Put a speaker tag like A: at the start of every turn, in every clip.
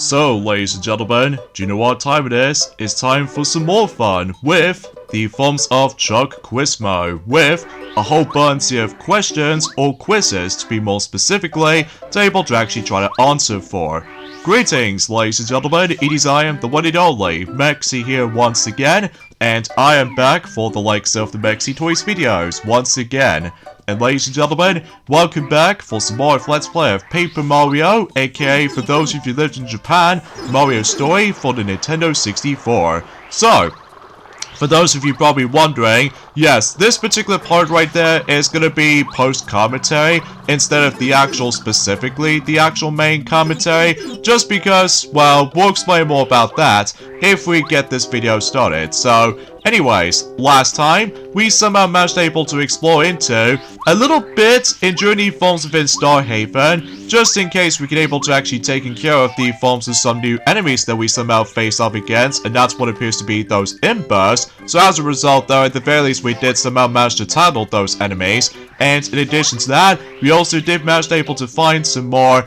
A: So, ladies and gentlemen, do you know what time it is? It's time for some more fun with the films of Chuck Quizmo, with a whole bunch of questions or quizzes, to be more specifically, to able to actually try to answer for. Greetings, ladies and gentlemen, it is I am the one and only Mexi here once again, and I am back for the likes of the Mexi Toys videos once again. And ladies and gentlemen, welcome back for some more of Let's Play of Paper Mario, aka for those of you who lived in Japan, Mario Story for the Nintendo 64. So, for those of you probably wondering, yes, this particular part right there is going to be post-commentary instead of the actual, specifically, the actual main commentary, just because, well, we'll explain more about that if we get this video started. So, anyways, last time, we somehow managed able to explore into a little bit in Journey forms within Starhaven, just in case we can able to actually taking care of the forms of some new enemies that we somehow face up against, and that's what appears to be those Imbers. So as a result, though, at the very least, we did somehow manage to tackle those enemies, and in addition to that, we also did manage to able to find some more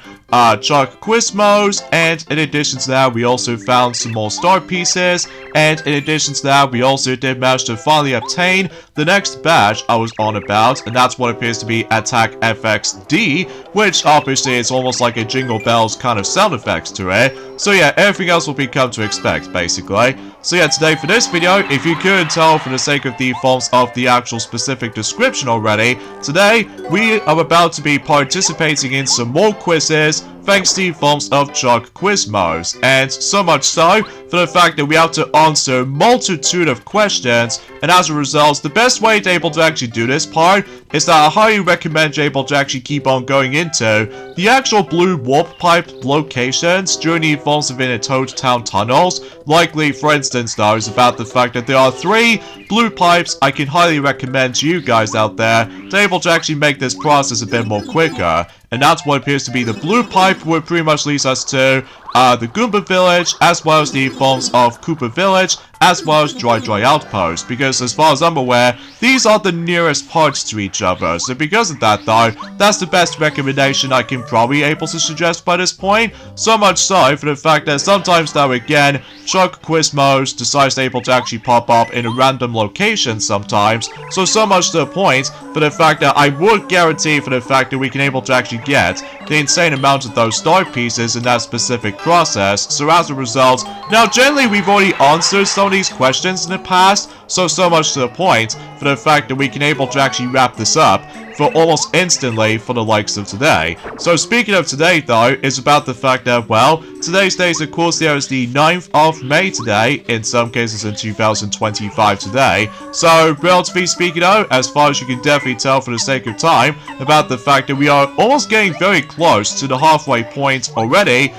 A: Chuck Quizmos, and in addition to that, we also found some more star pieces, and in addition to that, we also did manage to finally obtain the next badge I was on about, and that's what appears to be Attack FXD, which obviously is almost like a Jingle Bells kind of sound effects to it. So yeah, everything else will be come to expect, basically. So yeah, today for this video, if you couldn't tell for the sake of the forms of the actual specific description already, today we are about to be participating in some more quizzes, thanks to the forms of Chuck Quizmos, and so much so for the fact that we have to answer a multitude of questions, and as a result, the best way to able to actually do this part is that I highly recommend you able to actually keep on going into the actual blue warp pipe locations during the forms within the Toad Town tunnels. Likely, for instance, though, is about the fact that there are 3 blue pipes I can highly recommend to you guys out there to able to actually make this process a bit more quicker. And that's what appears to be the blue pipe, which pretty much leads us to the Goomba Village, as well as the forms of Koopa Village, as well as Dry Outpost, because as far as I'm aware, these are the nearest parts to each other. So because of that, though, that's the best recommendation I can probably able to suggest by this point. So much so for the fact that sometimes, though, again, Chuck Quizmos decides to able to actually pop up in a random location sometimes. So much to the point for the fact that I would guarantee for the fact that we can able to actually get the insane amount of those star pieces in that specific process. So as a result, now generally we've already answered some of these questions in the past, so much to the point for the fact that we can able to actually wrap this up for almost instantly for the likes of today. So speaking of today, though, is about the fact that, well, today's date, of course, there is the 9th of May today, in some cases in 2025 today. So, relatively speaking, though, as far as you can definitely tell for the sake of time, about the fact that we are almost getting very close to the halfway point already,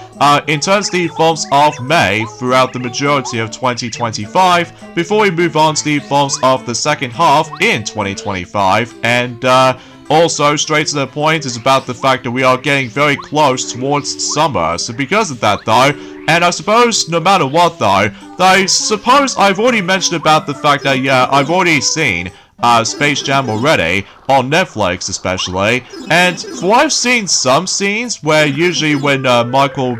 A: in terms of the forms of May throughout the majority of 2025, before we move on to the forms of the second half in 2025, and also, straight to the point is about the fact that we are getting very close towards summer. So because of that, though, and I suppose no matter what, though, I suppose I've already mentioned about the fact that, yeah, I've already seen Space Jam already, on Netflix especially, and for I've seen some scenes where usually when Michael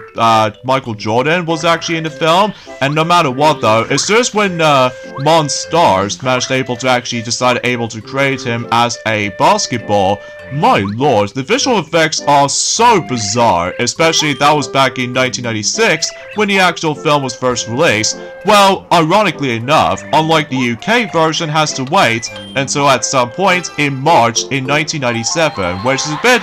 A: Jordan was actually in the film, and no matter what though, it's just when Monstars managed able to actually decide able to create him as a basketball. My lord, the visual effects are so bizarre, especially that was back in 1996 when the actual film was first released. Well, ironically enough, unlike the UK version has to wait until at some point in March in 1997, which is a bit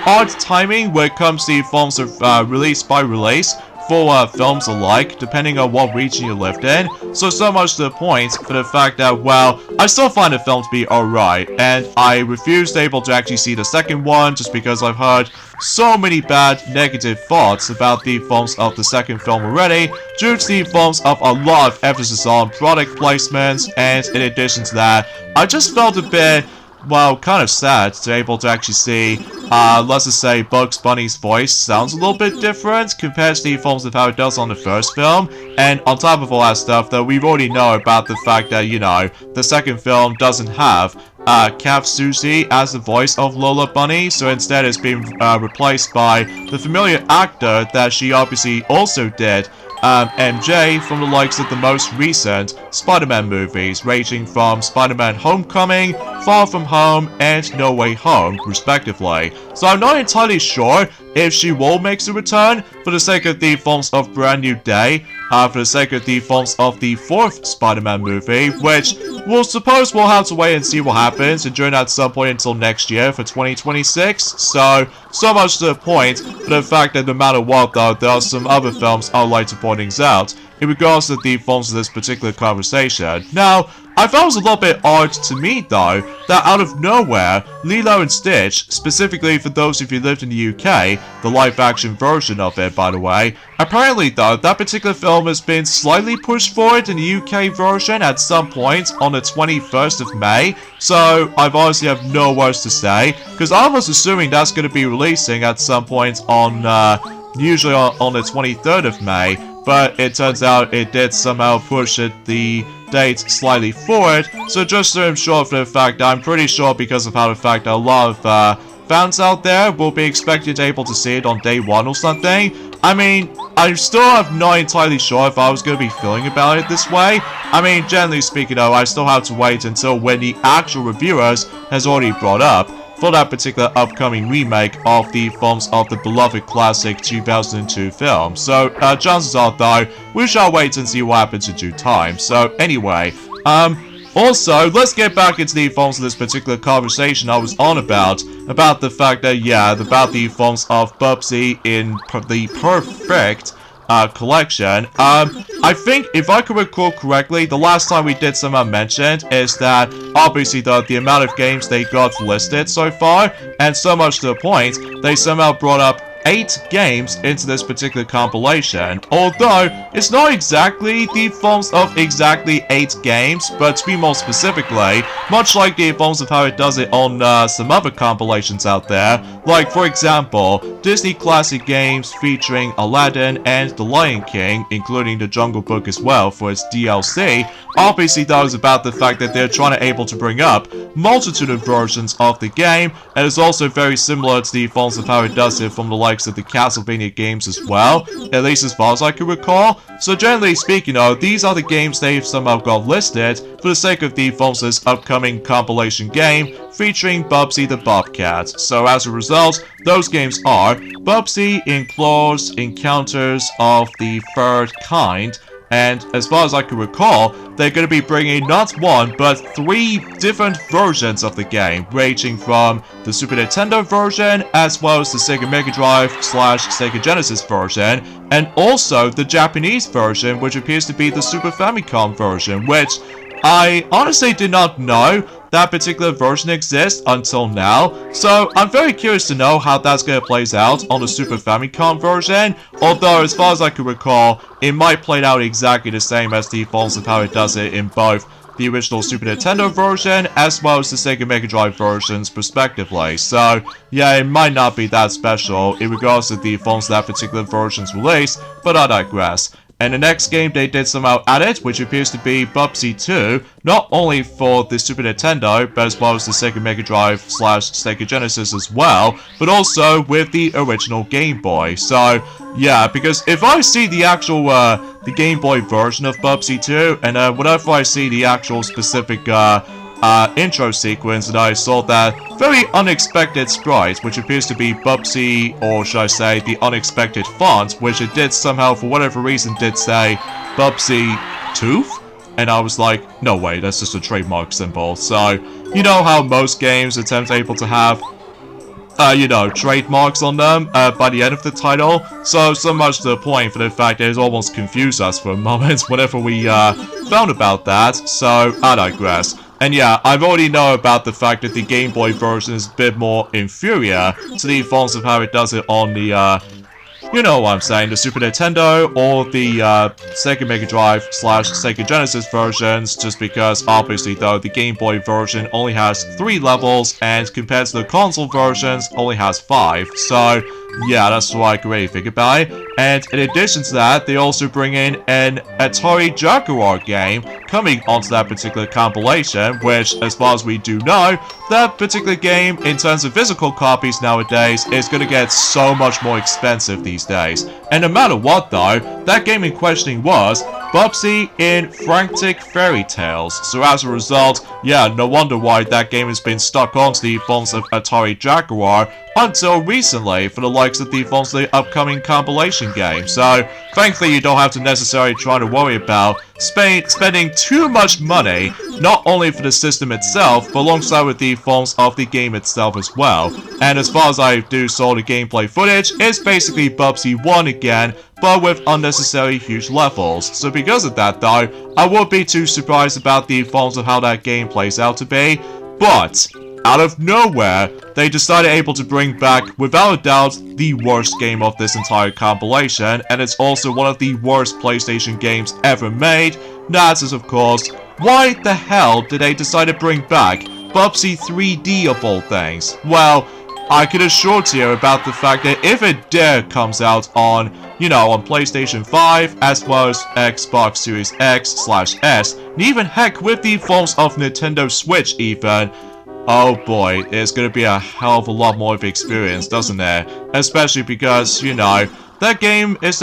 A: odd timing when it comes to forms of release by release for films alike, depending on what region you lived in. So much to the point for the fact that, well, I still find the film to be alright, and I refused able to actually see the second one just because I've heard so many bad negative thoughts about the films of the second film already, due to the films of a lot of emphasis on product placements, and in addition to that, I just felt a bit, well, kind of sad to be able to actually see, let's just say Bugs Bunny's voice sounds a little bit different compared to the films of how it does on the first film. And on top of all that stuff, though, we already know about the fact that, you know, the second film doesn't have Kath Susie as the voice of Lola Bunny, so instead it's been replaced by the familiar actor that she obviously also did, MJ, from the likes of the most recent Spider-Man movies, ranging from Spider-Man Homecoming, Far From Home, and No Way Home, respectively. So I'm not entirely sure if she will make a return for the sake of the films of Brand New Day, for the sake of the films of the 4th Spider-Man movie, which we'll suppose we'll have to wait and see what happens and during at some point until next year for 2026. So much to the point, for the fact that no matter what though, there are some other films I'd like to point things out in regards to the films of this particular conversation. Now, I found it was a little bit odd to me though, that out of nowhere, Lilo and Stitch, specifically for those of you who lived in the UK, the live action version of it by the way, apparently though, that particular film has been slightly pushed forward in the UK version at some point on the 21st of May, so I've honestly have no words to say, because I was assuming that's going to be releasing at some point on, usually on the 23rd of May, but it turns out it did somehow push the date slightly forward, so just so I'm sure for the fact, I'm pretty sure because of how the fact that a lot of fans out there will be expected able to see it on day 1 or something. I mean, I still am not entirely sure if I was going to be feeling about it this way. I mean, generally speaking though, I still have to wait until when the actual reviewers has already brought up for that particular upcoming remake of the films of the beloved classic 2002 film. So, chances are though, we shall wait and see what happens in due time. So, anyway, also, let's get back into the films of this particular conversation I was on about the fact that, yeah, about the films of Bubsy in the perfect collection. I think, if I can recall correctly, the last time we did somehow mentioned is that, obviously, the amount of games they got listed so far, and so much to the point, they somehow brought up 8 games into this particular compilation, although it's not exactly the films of exactly 8 games, but to be more specifically, much like the films of how it does it on some other compilations out there, like for example, Disney classic games featuring Aladdin and The Lion King, including The Jungle Book as well for its DLC. Obviously that was about the fact that they're trying to able to bring up multitude of versions of the game, and it's also very similar to the films of how it does it from the likes of the Castlevania games as well, at least as far as I can recall. So generally speaking though, these are the games they've somehow got listed for the sake of the films of this upcoming compilation game featuring Bubsy the Bobcat. So as a result, those games are Bubsy in Close Encounters of the Third Kind, and as far as I can recall, they're going to be bringing not 1, but 3 different versions of the game, ranging from the Super Nintendo version, as well as the Sega Mega Drive / Sega Genesis version, and also the Japanese version, which appears to be the Super Famicom version, which I honestly did not know that particular version exists until now, so I'm very curious to know how that's going to play out on the Super Famicom version, although as far as I can recall, it might play out exactly the same as the defaults of how it does it in both the original Super Nintendo version as well as the Sega Mega Drive versions respectively. So yeah, it might not be that special in regards to the defaults that particular version's release, but I digress. And the next game they did somehow add it, which appears to be Bubsy 2, not only for the Super Nintendo, but as well as the Sega Mega Drive / Sega Genesis as well, but also with the original Game Boy. So, yeah, because if I see the actual, the Game Boy version of Bubsy 2, and whenever I see the actual specific, intro sequence, and I saw that very unexpected sprite, which appears to be Bubsy, or should I say, the unexpected font, which it did somehow, for whatever reason, did say Bubsy Tooth, and I was like, no way, that's just a trademark symbol. So, you know how most games attempt able to have, you know, trademarks on them by the end of the title, so much to the point for the fact that it almost confused us for a moment whenever we found about that, so I digress. And yeah, I've already know about the fact that the Game Boy version is a bit more inferior to the defaults of how it does it on the, you know what I'm saying, the Super Nintendo or the Sega Mega Drive / Sega Genesis versions, just because obviously though the Game Boy version only has 3 levels and compared to the console versions only has 5. So Yeah, that's what I can really think about it. And in addition to that, they also bring in an Atari Jaguar game coming onto that particular compilation, which, as far as we do know, that particular game, in terms of physical copies nowadays, is going to get so much more expensive these days. And no matter what, though, that game in questioning was Bubsy in Frantic Fairy Tales. So as a result, yeah, no wonder why that game has been stuck onto the phones of Atari Jaguar until recently for the likes of the phones of the upcoming compilation game. So thankfully you don't have to necessarily try to worry about spending too much money, not only for the system itself, but alongside with the phones of the game itself as well. And as far as I do saw the gameplay footage, it's basically Bubsy 1 again, but with unnecessarily huge levels. So because of that though, I won't be too surprised about the phones of how that game plays out to be, but out of nowhere, they decided able to bring back, without a doubt, the worst game of this entire compilation, and it's also one of the worst PlayStation games ever made. That is, of course, why the hell did they decide to bring back Bubsy 3D of all things? Well, I can assure you about the fact that if it dare comes out on, on PlayStation 5, as well as Xbox Series X/S, and even heck with the phones of Nintendo Switch even, oh boy, it's gonna be a hell of a lot more of an experience, doesn't it? Especially because, that game is,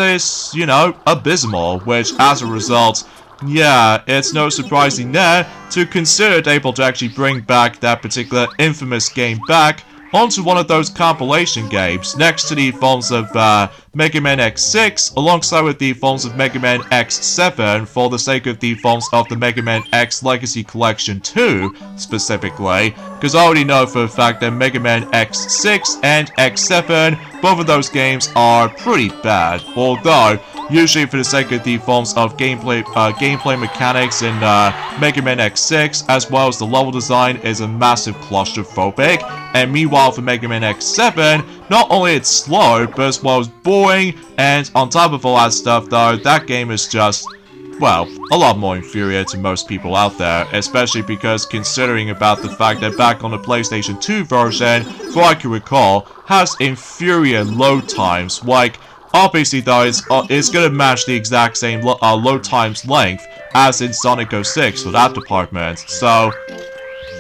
A: abysmal, which as a result, yeah, it's no surprising there to consider it able to actually bring back that particular infamous game back onto one of those compilation games, next to the phones of Mega Man X6, alongside with the phones of Mega Man X7, for the sake of the phones of the Mega Man X Legacy Collection 2, specifically, because I already know for a fact that Mega Man X6 and X7, both of those games are pretty bad, although usually for the sake of the forms of gameplay mechanics in Mega Man X6, as well as the level design is a massive claustrophobic, and meanwhile for Mega Man X7, not only it's slow, but as well as boring, and on top of all that stuff though, that game is just, well, a lot more inferior to most people out there, especially because considering about the fact that back on the PlayStation 2 version, for I can recall, has inferior load times, like, obviously though, it's gonna match the exact same load times length as in Sonic 06 for that department, so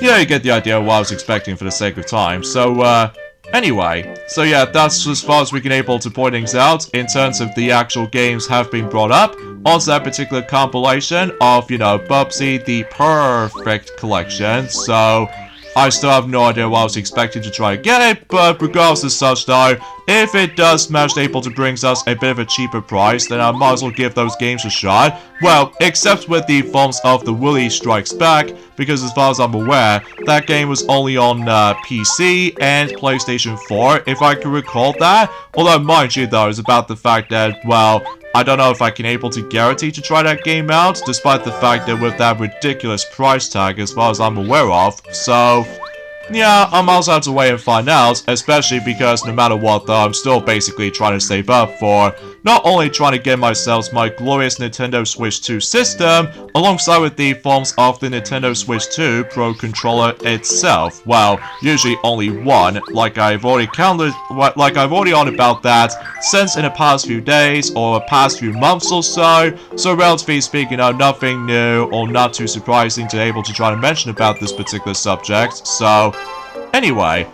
A: yeah, you get the idea of what I was expecting for the sake of time. So anyway, so yeah, that's as far as we can able to point things out in terms of the actual games have been brought up onto that particular compilation of, Bubsy the Perfect Collection, so I still have no idea what I was expecting to try to get it, but regardless of such though, if it does manage to able to bring us a bit of a cheaper price, then I might as well give those games a shot. Well, except with the forms of the Willy Strikes Back, because as far as I'm aware, that game was only on PC and PlayStation 4, if I can recall that. Although, mind you though, it's about the fact that, well, I don't know if I can able to guarantee to try that game out, despite the fact that with that ridiculous price tag as far as I'm aware of, so yeah, I might also have to wait and find out, especially because no matter what though, I'm still basically trying to save up for not only trying to get myself my glorious Nintendo Switch 2 system, alongside with the forms of the Nintendo Switch 2 Pro Controller itself. Well, usually only one, like I've already on about that since in the past few days or past few months or so, so relatively speaking, nothing new or not too surprising to able to try to mention about this particular subject, so anyway,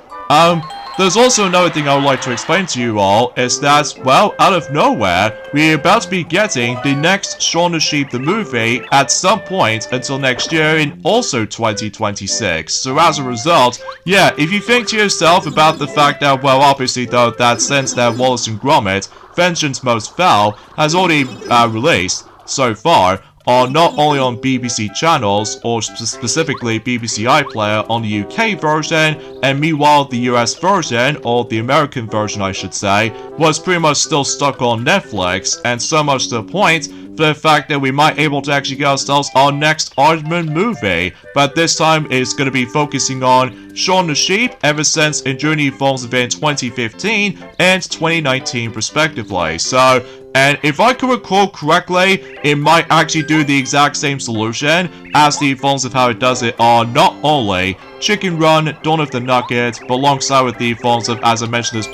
A: there's also another thing I would like to explain to you all, is that, well, out of nowhere, we're about to be getting the next Shaun the Sheep the movie at some point until next year in also 2026. So as a result, yeah, if you think to yourself about the fact that, well, obviously though, that since that Wallace and Gromit, Vengeance Most Foul, has already released so far, are not only on BBC channels, or specifically BBC iPlayer on the UK version, and meanwhile the US version, or the American version I should say, was pretty much still stuck on Netflix, and so much to the point for the fact that we might able to actually get ourselves our next Aardman movie, but this time it's going to be focusing on Shaun the Sheep ever since in Journey Films event 2015 and 2019 respectively. So, and if I can recall correctly, it might actually do the exact same solution as the forms of how it does it on not only Chicken Run, Dawn of the Nugget, but alongside with the films of, as I mentioned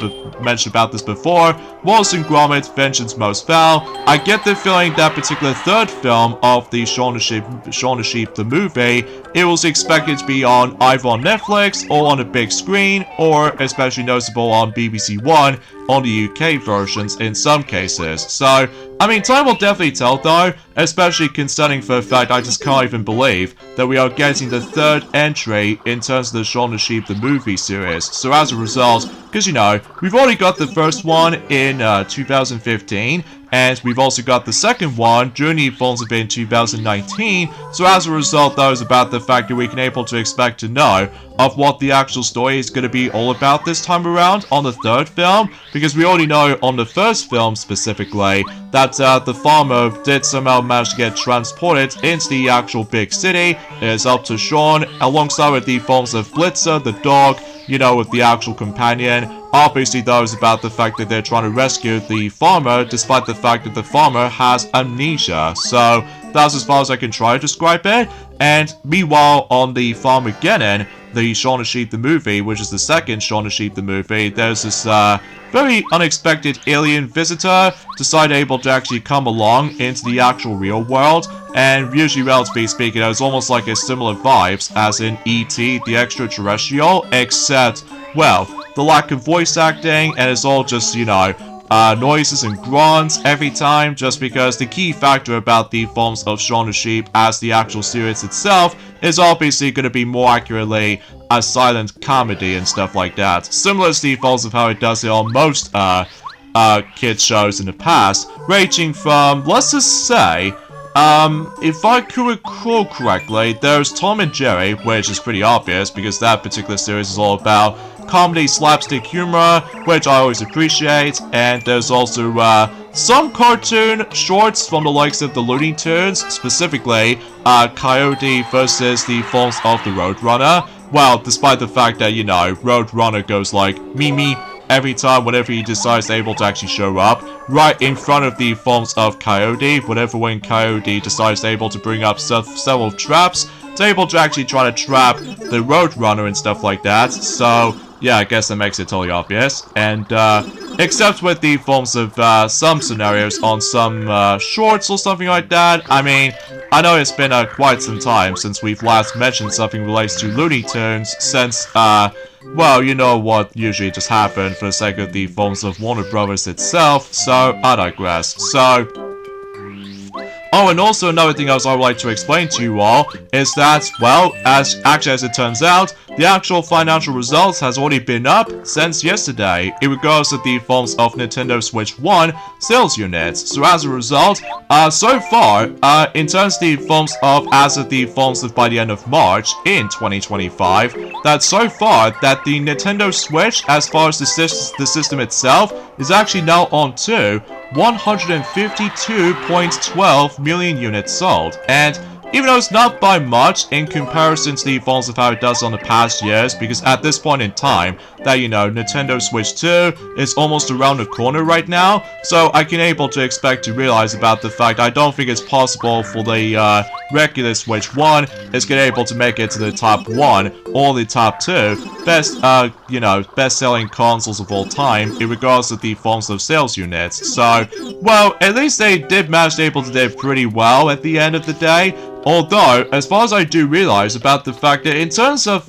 A: about this before, Wallace and Gromit, Vengeance Most Foul. I get the feeling that particular third film of the Shaun the Sheep the movie, it was expected to be on either on Netflix or on a big screen, or especially noticeable on BBC One on the UK versions in some cases. So, I mean, time will definitely tell though, especially concerning for the fact I just can't even believe that we are getting the third entry in terms of the Shaun the Sheep the movie series. So as a result, because you know, we've already got the first one in 2015, and we've also got the second one during the films of in 2019, so as a result though is about the fact that we can able to expect to know of what the actual story is going to be all about this time around on the third film, because we already know on the first film specifically that the farmer did somehow manage to get transported into the actual big city. It is up to Shaun, alongside with the films of Blitzer, the dog, you know, with the actual companion. Obviously, though, is about the fact that they're trying to rescue the farmer, despite the fact that the farmer has amnesia. So, that's as far as I can try to describe it. And meanwhile, on the Farmageddon, the Shaun the Sheep the movie, which is the second Shaun the Sheep the movie, there's this very unexpected alien visitor decided able to actually come along into the actual real world. And usually, relatively speaking, it's almost like a similar vibes as in E.T. the Extraterrestrial, except, well, the lack of voice acting, and it's all just, you know, noises and grunts every time, just because the key factor about the films of Shaun the Sheep as the actual series itself is obviously going to be more accurately a silent comedy and stuff like that. Similar to the films of how it does it on most kids shows in the past, ranging from, let's just say, if I could recall correctly, there's Tom and Jerry, which is pretty obvious because that particular series is all about comedy slapstick humor, which I always appreciate, and there's also some cartoon shorts from the likes of the Looney Tunes, specifically Coyote versus the films of the Roadrunner. Well, despite the fact that, you know, Roadrunner goes like, me, every time whenever he decides able to actually show up, right in front of the forms of Coyote, whenever when Coyote decides able to bring up several traps, to able to actually try to trap the Roadrunner and stuff like that. So, yeah, I guess that makes it totally obvious. And, except with the forms of some scenarios on some shorts or something like that, I mean, I know it's been quite some time since we've last mentioned something related to Looney Tunes, since, well, you know what usually just happened for the sake of the forms of Warner Brothers itself, so I digress. So, oh, and also another thing else I would like to explain to you all is that, well, as it turns out, the actual financial results has already been up since yesterday in regards to the forms of Nintendo Switch 1 sales units. So as a result, so far, in terms of the forms of, as of the forms of by the end of March in 2025, that so far that the Nintendo Switch, as far as the system itself, is actually now on to 152.12 million units sold. And even though it's not by much in comparison to the forms of how it does on the past years, because at this point in time, that, you know, Nintendo Switch 2 is almost around the corner right now, so I can able to expect to realize about the fact I don't think it's possible for the regular Switch 1 is getting able to make it to the top 1 or the top 2 best, you know, best-selling consoles of all time in regards to the forms of sales units. So, well, at least they did manage to able to do pretty well at the end of the day. Although, as far as I do realize about the fact that in terms of,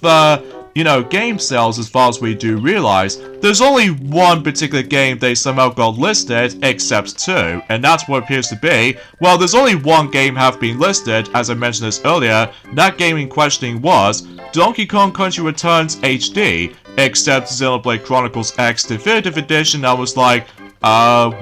A: you know, game sales, as far as we do realize, there's only one particular game they somehow got listed, except two, and that's what appears to be, well, there's only one game have been listed, as I mentioned this earlier. That game in questioning was Donkey Kong Country Returns HD, except Xenoblade Chronicles X Definitive Edition. I was like,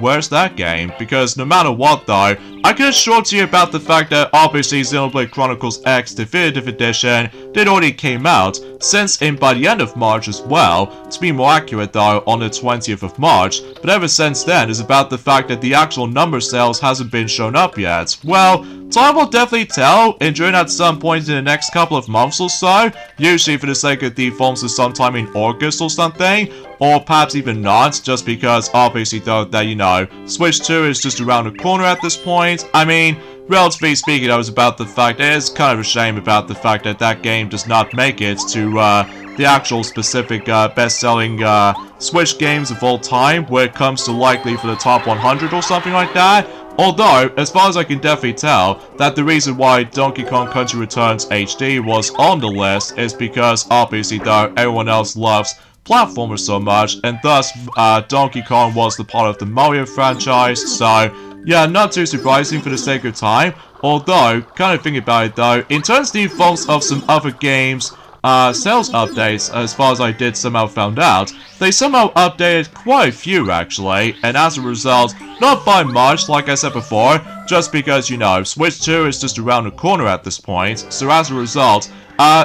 A: where's that game? Because no matter what though, I can assure to you about the fact that obviously Xenoblade Chronicles X Definitive Edition did already came out since by the end of March as well, to be more accurate though, on the 20th of March, but ever since then is about the fact that the actual number sales hasn't been shown up yet. Well, time will definitely tell, and during at some point in the next couple of months or so, usually for the sake of the forms of sometime in August or something, or perhaps even not, just because obviously though that, you know, Switch 2 is just around the corner at this point. I mean, relatively speaking, that was about the fact it is kind of a shame about the fact that that game does not make it to the actual specific best-selling Switch games of all time, where it comes to likely for the top 100 or something like that. Although, as far as I can definitely tell, that the reason why Donkey Kong Country Returns HD was on the list is because, obviously though, everyone else loves platformers so much, and thus, Donkey Kong was the part of the Mario franchise, so, yeah, not too surprising for the sake of time. Although, kind of thinking about it though, in terms of the defaults of some other games, sales updates, as far as I did somehow found out, they somehow updated quite a few actually, and as a result, not by much like I said before, just because, you know, Switch 2 is just around the corner at this point, so as a result,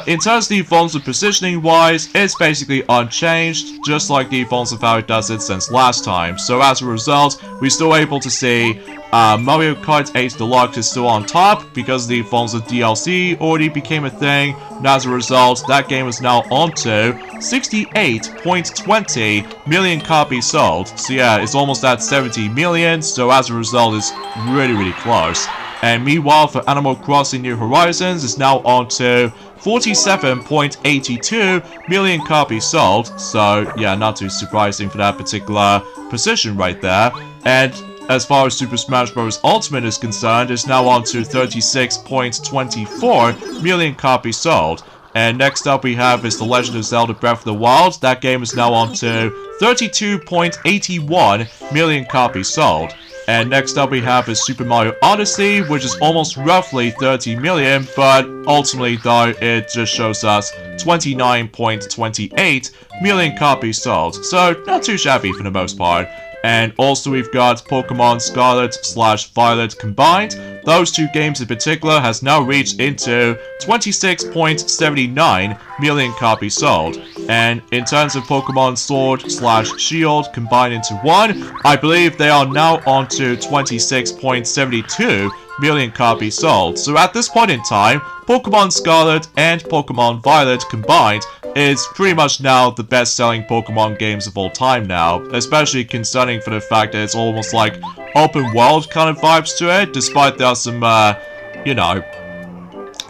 A: in terms of the defaults of positioning wise, it's basically unchanged, just like the defaults of how it does it since last time, so as a result, we're still able to see Mario Kart 8 Deluxe is still on top because the defaults of DLC already became a thing, and as a result, that game is now on to 68.20 million copies sold. So yeah, it's almost at 70 million, so as a result, it's really close. And meanwhile, for Animal Crossing New Horizons, it's now on to 47.82 million copies sold, so yeah, not too surprising for that particular position right there. And as far as Super Smash Bros. Ultimate is concerned, it's now on to 36.24 million copies sold. And next up we have is The Legend of Zelda Breath of the Wild. That game is now on to 32.81 million copies sold. And next up we have is Super Mario Odyssey, which is almost roughly 30 million, but ultimately though, it just shows us 29.28 million copies sold. So, not too shabby for the most part. And also we've got Pokemon Scarlet/Violet combined. Those two games in particular has now reached into 26.79 million copies sold. And in terms of Pokemon Sword/Shield combined into one, I believe they are now on to 26.72 million copies sold. So at this point in time, Pokemon Scarlet and Pokemon Violet combined is pretty much now the best-selling Pokemon games of all time now, especially concerning for the fact that it's almost like open world kind of vibes to it, despite there are some, you know,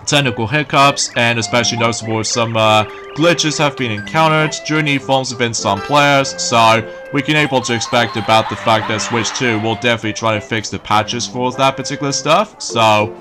A: technical hiccups, and especially noticeable some glitches have been encountered during the forms of some players, so we can able to expect about the fact that Switch 2 will definitely try to fix the patches for that particular stuff, so...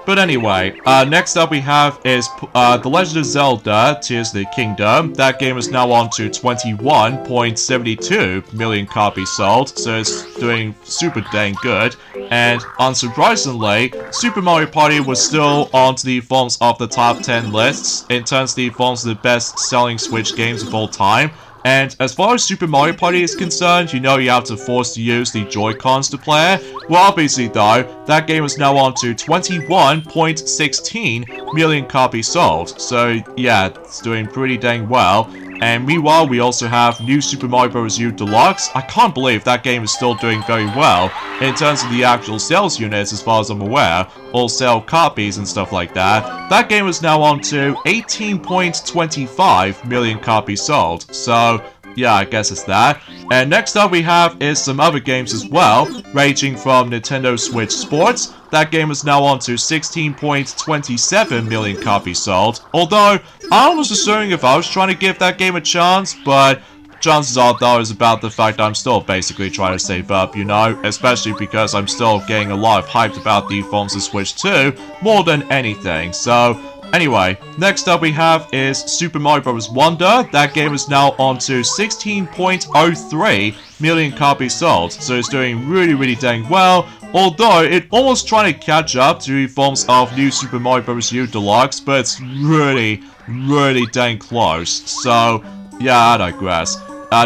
A: But anyway, next up we have is The Legend of Zelda Tears of the Kingdom. That game is now on to 21.72 million copies sold, so it's doing super dang good. And unsurprisingly, Super Mario Party was still on the forms of the top 10 lists in terms of the forms of the best-selling Switch games of all time. And as far as Super Mario Party is concerned, you know you have to force to use the Joy-Cons to play. Well, obviously though, that game is now on to 21.16 million copies sold. So yeah, it's doing pretty dang well. And meanwhile, we also have New Super Mario Bros. U Deluxe. I can't believe that game is still doing very well in terms of the actual sales units as far as I'm aware, or sell copies and stuff like that. That game is now on to 18.25 million copies sold. So yeah, I guess it's that. And next up we have is some other games as well, ranging from Nintendo Switch Sports. That game is now on to 16.27 million copies sold. Although, I was assuming if I was trying to give that game a chance, but chances are though is about the fact I'm still basically trying to save up, you know, especially because I'm still getting a lot of hyped about the forms of Switch 2 more than anything. So, anyway, next up we have is Super Mario Bros. Wonder. That game is now on to 16.03 million copies sold, so it's doing really dang well, although it almost trying to catch up to the forms of New Super Mario Bros. U Deluxe, but it's really dang close, so yeah, I digress.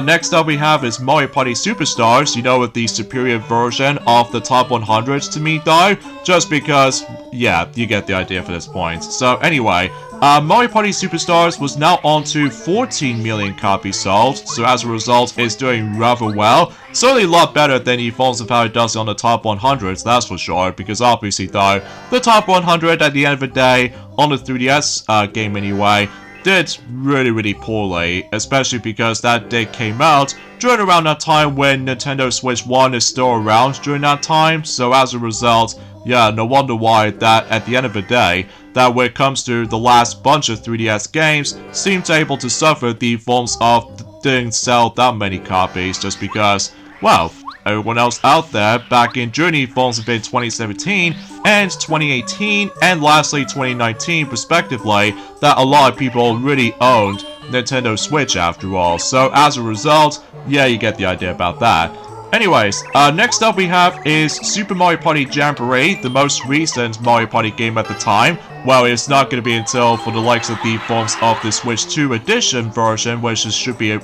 A: Next up we have is Mario Party Superstars, you know, with the superior version of the top 100 to me though, just because, yeah, you get the idea for this point. So anyway, Mario Party Superstars was now on to 14 million copies sold, so as a result, it's doing rather well. Certainly a lot better than the forms of how it does on the top 100s, that's for sure, because obviously though, the top 100 at the end of the day, on the 3DS game anyway, did really poorly, especially because that did came out during around that time when Nintendo Switch 1 is still around during that time, so as a result, yeah, no wonder why that at the end of the day, that when it comes to the last bunch of 3DS games, seemed able to suffer the forms of didn't sell that many copies just because, well, everyone else out there back in during the forms of in 2017 and 2018 and lastly 2019 respectively, that a lot of people really owned Nintendo Switch after all. So as a result, yeah, you get the idea about that. Anyways, next up we have is Super Mario Party Jamboree, the most recent Mario Party game at the time. Well, it's not going to be until for the likes of the forms of the Switch 2 Edition version, which should be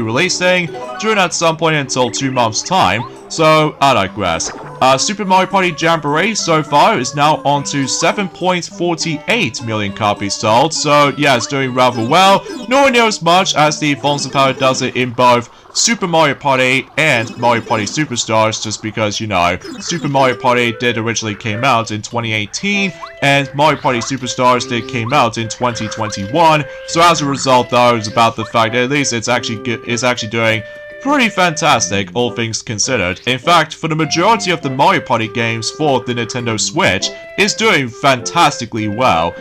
A: releasing during at some point until 2 months time, so I digress. Super Mario Party Jamboree so far is now on to 7.48 million copies sold, so yeah, it's doing rather well. Nowhere near as much as the forms of how it does it in both Super Mario Party and Mario Party Superstars, just because, you know, Super Mario Party did originally came out in 2018, and Mario Party Superstars did came out in 2021, so as a result, though, it's about the fact that at least it's actually doing pretty fantastic, all things considered. In fact, for the majority of the Mario Party games for the Nintendo Switch, is doing fantastically well,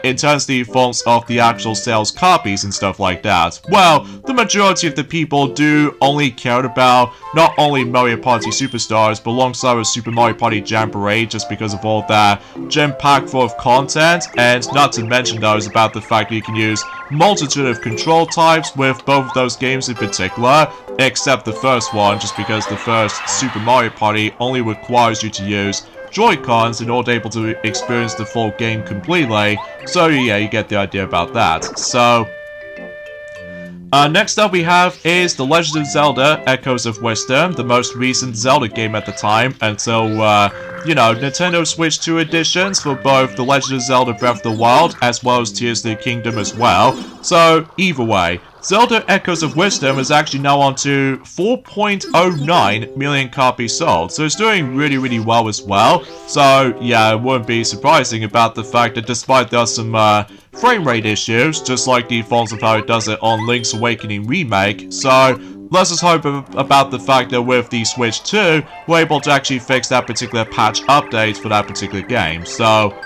A: in terms of the forms of the actual sales copies and stuff like that. Well, the majority of the people do only care about not only Mario Party Superstars, but alongside with Super Mario Party Jamboree, just because of all that gem-packed full of content, and not to mention those about the fact that you can use multitude of control types with both of those games in particular, except the first one, just because the first Super Mario Party only requires you to use Joy-Cons in order able to experience the full game completely, so yeah, you get the idea about that. So, next up we have is The Legend of Zelda Echoes of Wisdom, the most recent Zelda game at the time, until, you know, Nintendo Switch 2 editions for both The Legend of Zelda Breath of the Wild, as well as Tears of the Kingdom as well. So, either way, Zelda Echoes of Wisdom is actually now on to 4.09 million copies sold, so it's doing really well as well. So yeah, it wouldn't be surprising about the fact that despite there's some frame rate issues, just like the forms of how it does it on Link's Awakening Remake, so let's just hope about the fact that with the Switch 2, we're able to actually fix that particular patch update for that particular game. So,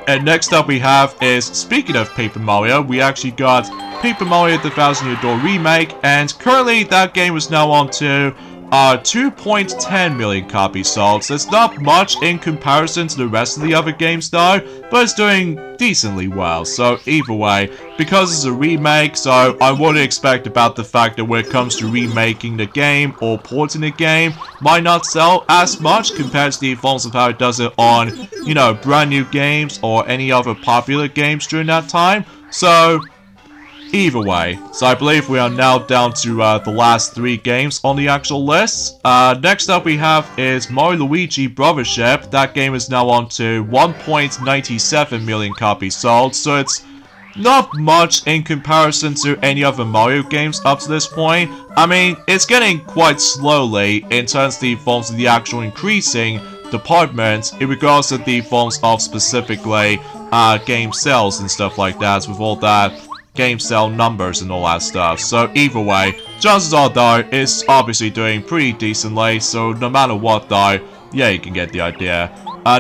A: and next up we have is, speaking of Paper Mario, we actually got Paper Mario The Thousand Year Door Remake, and currently that game is now on to 2.10 million copies sold, so it's not much in comparison to the rest of the other games though, but it's doing decently well. So either way, because it's a remake, so I wouldn't expect about the fact that when it comes to remaking the game or porting the game, might not sell as much compared to the forms of how it does it on, you know, brand new games or any other popular games during that time. So either way, so I believe we are now down to the last 3 games on the actual list. Next up we have is Mario Luigi Brothership. That game is now on to 1.97 million copies sold, so it's not much in comparison to any other Mario games up to this point. I mean, it's getting quite slowly in terms of the forms of the actual increasing department in regards to the forms of specifically game sales and stuff like that, with all that game sale numbers and all that stuff. So either way, chances are though, it's obviously doing pretty decently, so no matter what though, yeah, you can get the idea.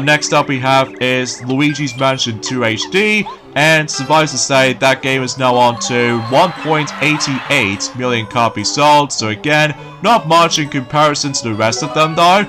A: Next up we have is Luigi's Mansion 2 HD, and suffice to say, that game is now on to 1.88 million copies sold, so again, not much in comparison to the rest of them though.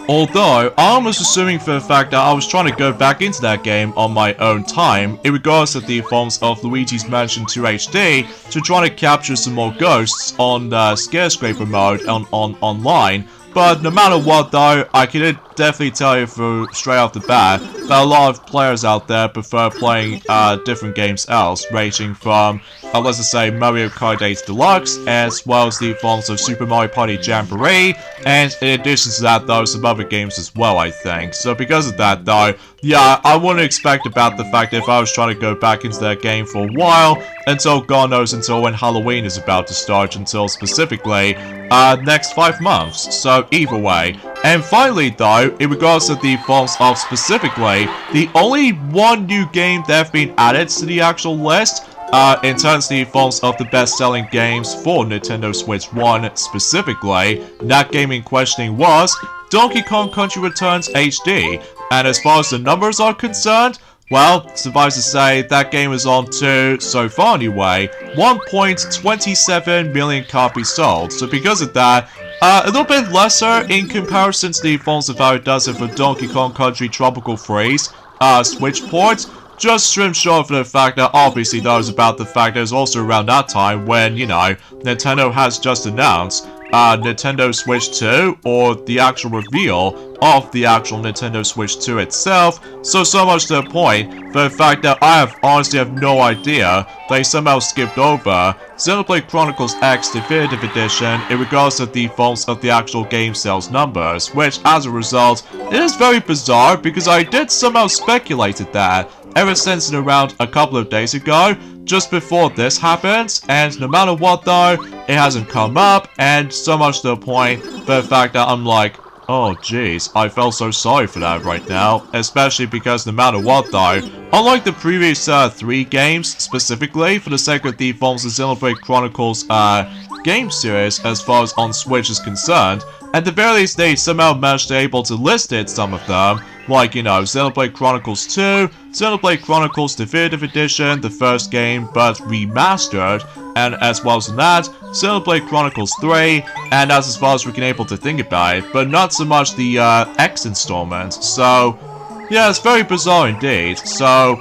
A: Although, I was assuming for the fact that I was trying to go back into that game on my own time, in regards to the forms of Luigi's Mansion 2 HD, to try to capture some more ghosts on Scarescraper mode online. But no matter what though, I can definitely tell you straight off the bat that a lot of players out there prefer playing different games else, ranging from, let's just say, Mario Kart 8 Deluxe, as well as the forms of Super Mario Party Jamboree, and in addition to that though, some other games as well, I think. So because of that though, yeah, I wouldn't expect about the fact that if I was trying to go back into that game for a while, until God knows until when Halloween is about to start, until specifically next 5 months. So either way, And finally though, in regards to the forms of specifically, the only one new game that have been added to the actual list in terms of the forms of the best-selling games for Nintendo Switch 1 specifically, that game in questioning was Donkey Kong Country Returns HD. And as far as the numbers are concerned, well, suffice to say, that game is on to, so far anyway, 1.27 million copies sold. So because of that, a little bit lesser in comparison to the forms of how it does it for Donkey Kong Country Tropical Freeze Switch port. Just stream short for the fact that obviously that was about the fact that it was also around that time when, you know, Nintendo has just announced Nintendo Switch 2, or the actual reveal of the actual Nintendo Switch 2 itself. So much to the point, for the fact that I honestly have no idea they somehow skipped over Xenoblade Chronicles X Definitive Edition in regards to the forms of the actual game sales numbers, which as a result, it is very bizarre because I did somehow speculated that ever since around a couple of days ago, just before this happened, and no matter what though, it hasn't come up, and so much to the point, for the fact that I'm like, oh jeez, I feel so sorry for that right now, especially because no matter what though, unlike the previous 3 games, specifically for the sake of the forms of Xenoblade Chronicles game series as far as on Switch is concerned, at the very least they somehow managed to able to list it, some of them, like, you know, Xenoblade Chronicles 2, Xenoblade Chronicles Definitive Edition, the first game, but remastered, and as well as that, Xenoblade Chronicles 3, and that's as far as we can able to think about it, but not so much the X installment. So, yeah, it's very bizarre indeed. So,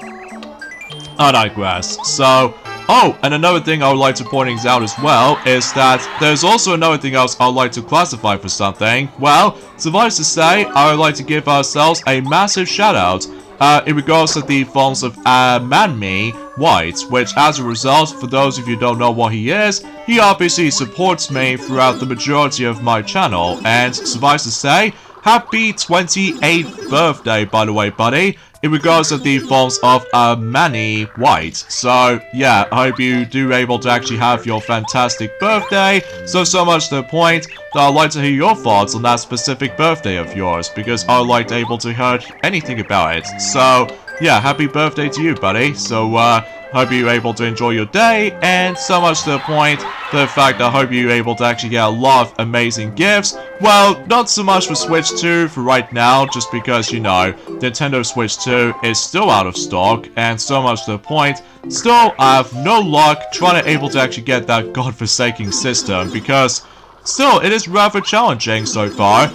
A: I digress. So, oh, and another thing I would like to point out as well is that there's also another thing else I would like to classify for something. Well, suffice to say, I would like to give ourselves a massive shout out in regards to the forms of Manme White, which as a result, for those of you who don't know what he is, he obviously supports me throughout the majority of my channel, and suffice to say, happy 28th birthday, by the way, buddy, in regards to the forms of Manny White. So, yeah, I hope you do able to actually have your fantastic birthday. So much to the point that I'd like to hear your thoughts on that specific birthday of yours, because I'd like to able to hear anything about it. So, yeah, happy birthday to you, buddy. So, hope you're able to enjoy your day, and so much to the point, the fact I hope you're able to actually get a lot of amazing gifts. Well, not so much for Switch 2 for right now, just because, you know, Nintendo Switch 2 is still out of stock, and so much to the point, still I have no luck trying to able to actually get that godforsaken system, because still it is rather challenging so far.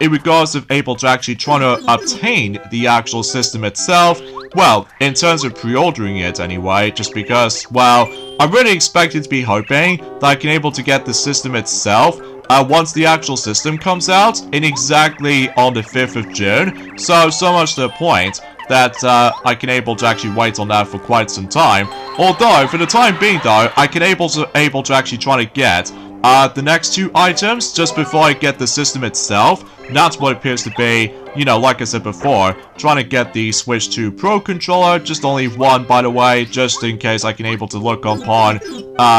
A: In regards of able to actually trying to obtain the actual system itself, well, in terms of pre-ordering it anyway, just because, well, I'm really expected to be hoping that I can able to get the system itself once the actual system comes out in exactly on the 5th of June, so much to the point that I can able to actually wait on that for quite some time. Although, for the time being though, I can able to actually try to get the next 2 items just before I get the system itself. And that's what it appears to be, you know, like I said before, trying to get the Switch 2 Pro controller, just only one by the way, just in case I can able to look upon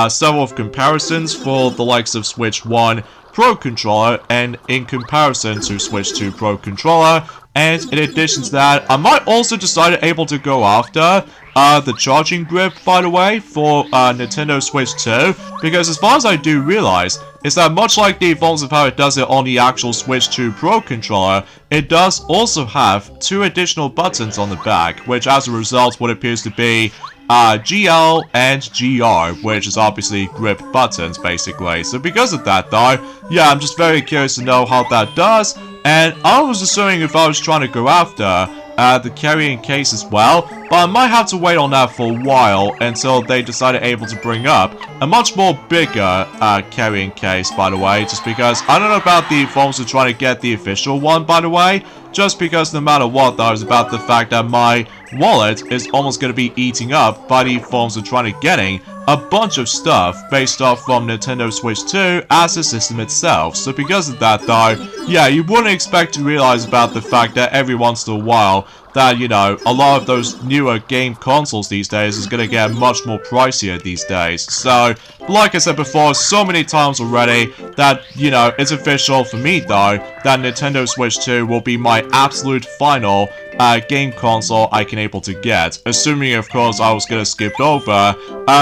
A: several of comparisons for the likes of Switch 1 Pro controller and in comparison to Switch 2 Pro controller. And in addition to that, I might also decide able to go after the charging grip, by the way, for Nintendo Switch 2, because as far as I do realize, is that much like the forms of how it does it on the actual Switch 2 Pro controller, it does also have 2 additional buttons on the back, which as a result what appears to be GL and GR, which is obviously grip buttons basically. So because of that though, yeah, I'm just very curious to know how that does, and I was assuming if I was trying to go after the carrying case as well, but I might have to wait on that for a while until they decided able to bring up a much more bigger carrying case, by the way, just because I don't know about the forms of trying to get the official one, by the way, just because no matter what though, it's about the fact that my wallet is almost going to be eating up by the forms of trying to getting a bunch of stuff based off from Nintendo Switch 2 as the system itself. So because of that though, yeah, you wouldn't expect to realize about the fact that every once in a while that, you know, a lot of those newer game consoles these days is gonna get much more pricier these days. So, like I said before so many times already, that, you know, it's official for me though, that Nintendo Switch 2 will be my absolute final game console I can able to get, assuming of course I was gonna skip over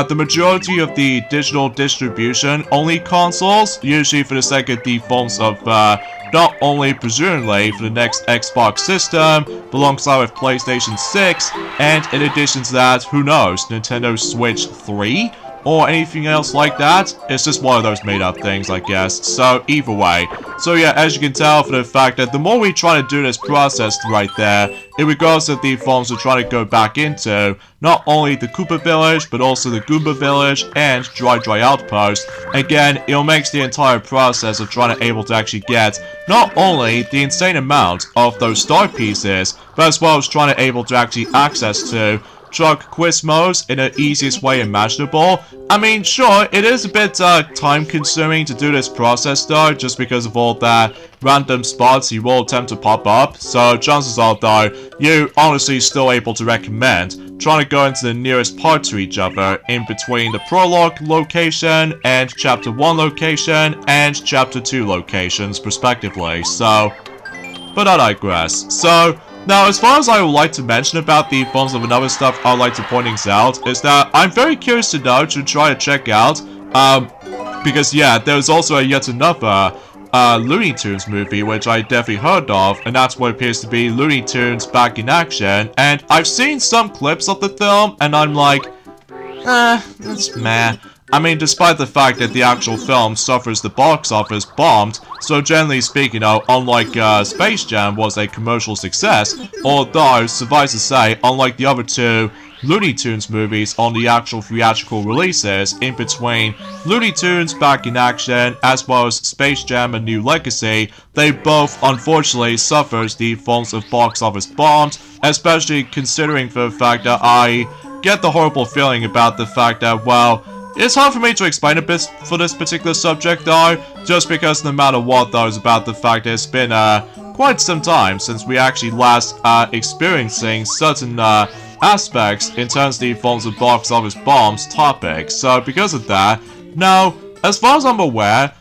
A: the majority of the digital distribution only consoles, usually for the sake of the forms of not only presumably for the next Xbox system, but alongside with PlayStation 6, and in addition to that, who knows, Nintendo Switch 3? Or anything else like that. It's just one of those made up things, I guess. So, either way. So yeah, as you can tell from the fact that the more we try to do this process right there, in regards to the forms we're trying to go back into, not only the Koopa Village, but also the Goomba Village and Dry Outpost, again, it makes the entire process of trying to able to actually get not only the insane amount of those star pieces, but as well as trying to able to actually access to Chuck Quizmos in the easiest way imaginable. I mean, sure, it is a bit time-consuming to do this process though, just because of all the random spots you will attempt to pop up. So chances are though, you honestly still able to recommend trying to go into the nearest part to each other in between the prologue location and chapter 1 location and chapter 2 locations respectively. So, but I digress. So, now, as far as I would like to mention about the forms of another stuff I'd like to point out is that I'm very curious to know, to try to check out, because yeah, there's also yet another Looney Tunes movie which I definitely heard of, and that's what appears to be Looney Tunes Back in Action, and I've seen some clips of the film, and I'm like, it's meh. I mean, despite the fact that the actual film suffers the box office bombed, so generally speaking, unlike Space Jam was a commercial success, although, suffice to say, unlike the other two Looney Tunes movies on the actual theatrical releases, in between Looney Tunes Back in Action, as well as Space Jam A New Legacy, they both, unfortunately, suffered the forms of box office bombs, especially considering the fact that I get the horrible feeling about the fact that, well, it's hard for me to explain a bit for this particular subject though, just because no matter what though is about the fact that it's been quite some time since we actually last experiencing certain aspects in terms of the forms of box office bombs topic. So because of that, now, as far as I'm aware,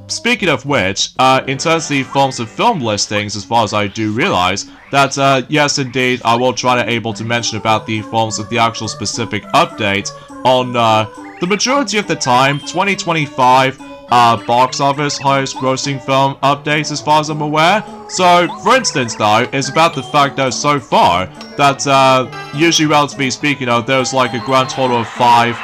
A: speaking of which, in terms of the forms of film listings, as far as I do realize, that yes indeed, I will try to able to mention about the forms of the actual specific update on the majority of the time, 2025 box office highest grossing film updates as far as I'm aware. So, for instance though, it's about the fact that so far, that usually relatively speaking there's like a grand total of 5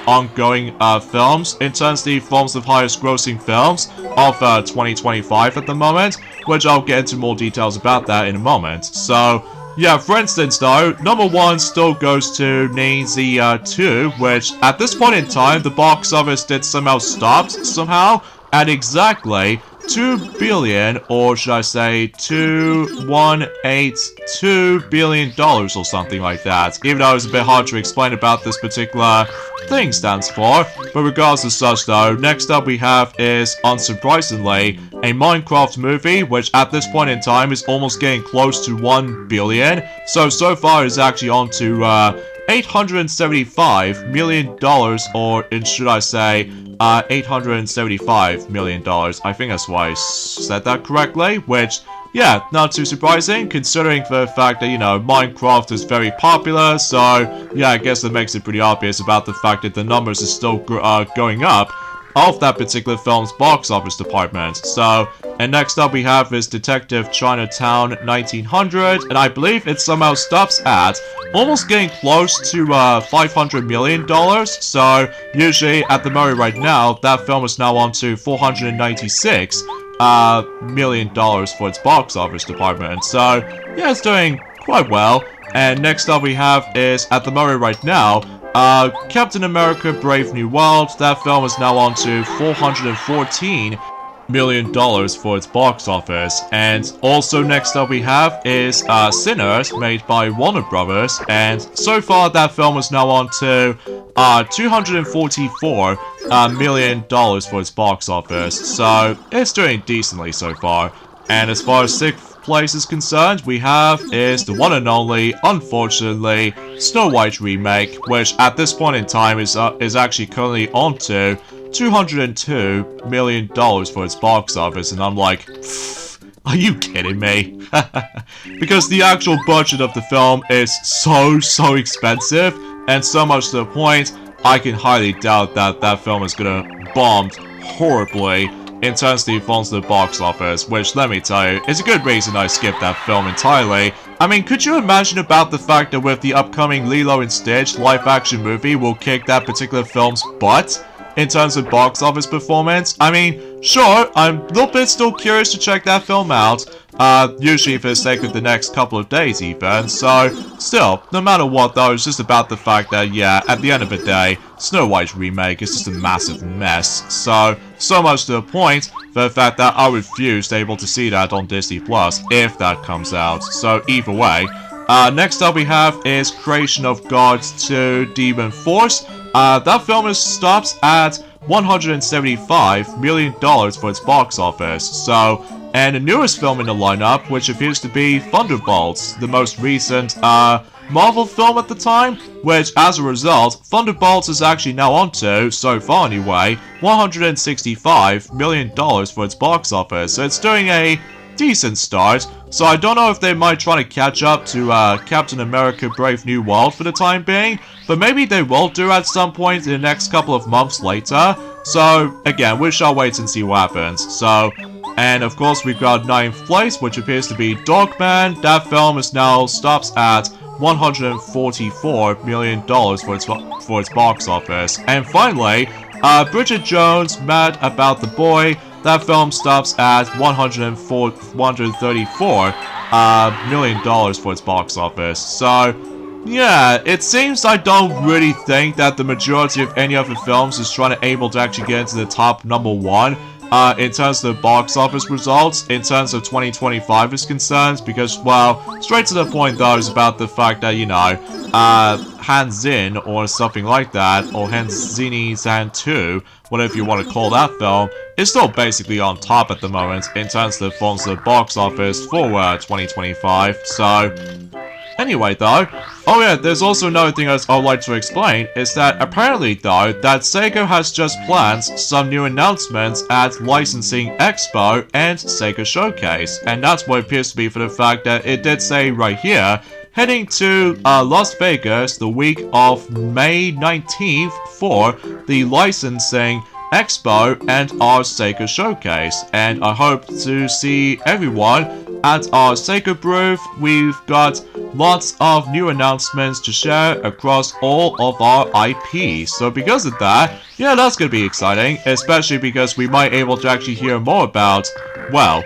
A: ongoing films in terms of the forms of highest grossing films of 2025 at the moment, which I'll get into more details about that in a moment. So, yeah, for instance though, number 1 still goes to Nazi 2, which at this point in time, the box office did somehow stop somehow at exactly $2 billion, or should I say $2.182 billion or something like that. Even though it's a bit hard to explain about this particular thing stands for. But regardless of such though, next up we have is, unsurprisingly, a Minecraft movie, which at this point in time is almost getting close to $1 billion. So far it's actually on to $875 million, or should I say, $875 million. I think that's why I said that correctly, which, yeah, not too surprising, considering the fact that, Minecraft is very popular, so, yeah, I guess that makes it pretty obvious about the fact that the numbers are still going up of that particular film's box office department. So, and next up we have is Detective Chinatown 1900, and I believe it somehow stops at almost getting close to $500 million. So, usually at the moment right now, that film is now on to $496 million for its box office department. So, yeah, it's doing quite well. And next up we have is, at the moment right now, Captain America Brave New World. That film is now on to $414 million for its box office. And also next up we have is Sinners, made by Warner Brothers, and so far that film is now on to $244 million for its box office. So it's doing decently so far. And as far as place is concerned, we have is the one and only, unfortunately, Snow White remake, which at this point in time is actually currently on to $202 million for its box office, and I'm like, are you kidding me? Because the actual budget of the film is so expensive, and so much to the point, I can highly doubt that that film is gonna bomb horribly in terms of the funds to the box office, which, let me tell you, is a good reason I skipped that film entirely. I mean, could you imagine about the fact that with the upcoming Lilo and Stitch live-action movie will kick that particular film's butt in terms of box office performance? I mean, sure, I'm a little bit still curious to check that film out, usually for the sake of the next couple of days even, so still, no matter what though, it's just about the fact that, yeah, at the end of the day, Snow White remake is just a massive mess, so much to the point for the fact that I refuse to be able to see that on Disney Plus if that comes out, so either way. Next up we have is Creation of Gods 2 Demon Force. That film stops at $175 million for its box office, and the newest film in the lineup, which appears to be Thunderbolts, the most recent, Marvel film at the time, which, as a result, Thunderbolts is actually now onto, so far anyway, $165 million for its box office, so it's doing a decent start, so I don't know if they might try to catch up to Captain America Brave New World for the time being, but maybe they will do at some point in the next couple of months later, so again, we shall wait and see what happens. And of course we've got 9th place, which appears to be Dogman. That film stops at $144 million for its box office. And finally, Bridget Jones' Mad About the Boy. That film stops at $134 million for its box office. So, yeah, it seems I don't really think that the majority of any other films is able to actually get into the top number 1. In terms of the box office results, in terms of 2025 is concerned, because, well, straight to the point though is about the fact that, you know, Hanzin or something like that, or Hanzini Zan 2, whatever you want to call that film, is still basically on top at the moment in terms of the box office for 2025, so... Anyway though, oh yeah, there's also another thing I'd like to explain, is that apparently though, that Sega has just planned some new announcements at Licensing Expo and Sega Showcase, and that's what it appears to be for the fact that it did say right here, heading to Las Vegas the week of May 19th for the Licensing Expo and our Sega Showcase, and I hope to see everyone at our Sega booth. We've got lots of new announcements to share across all of our IPs, so because of that, yeah, that's gonna be exciting, especially because we might be able to actually hear more about, well,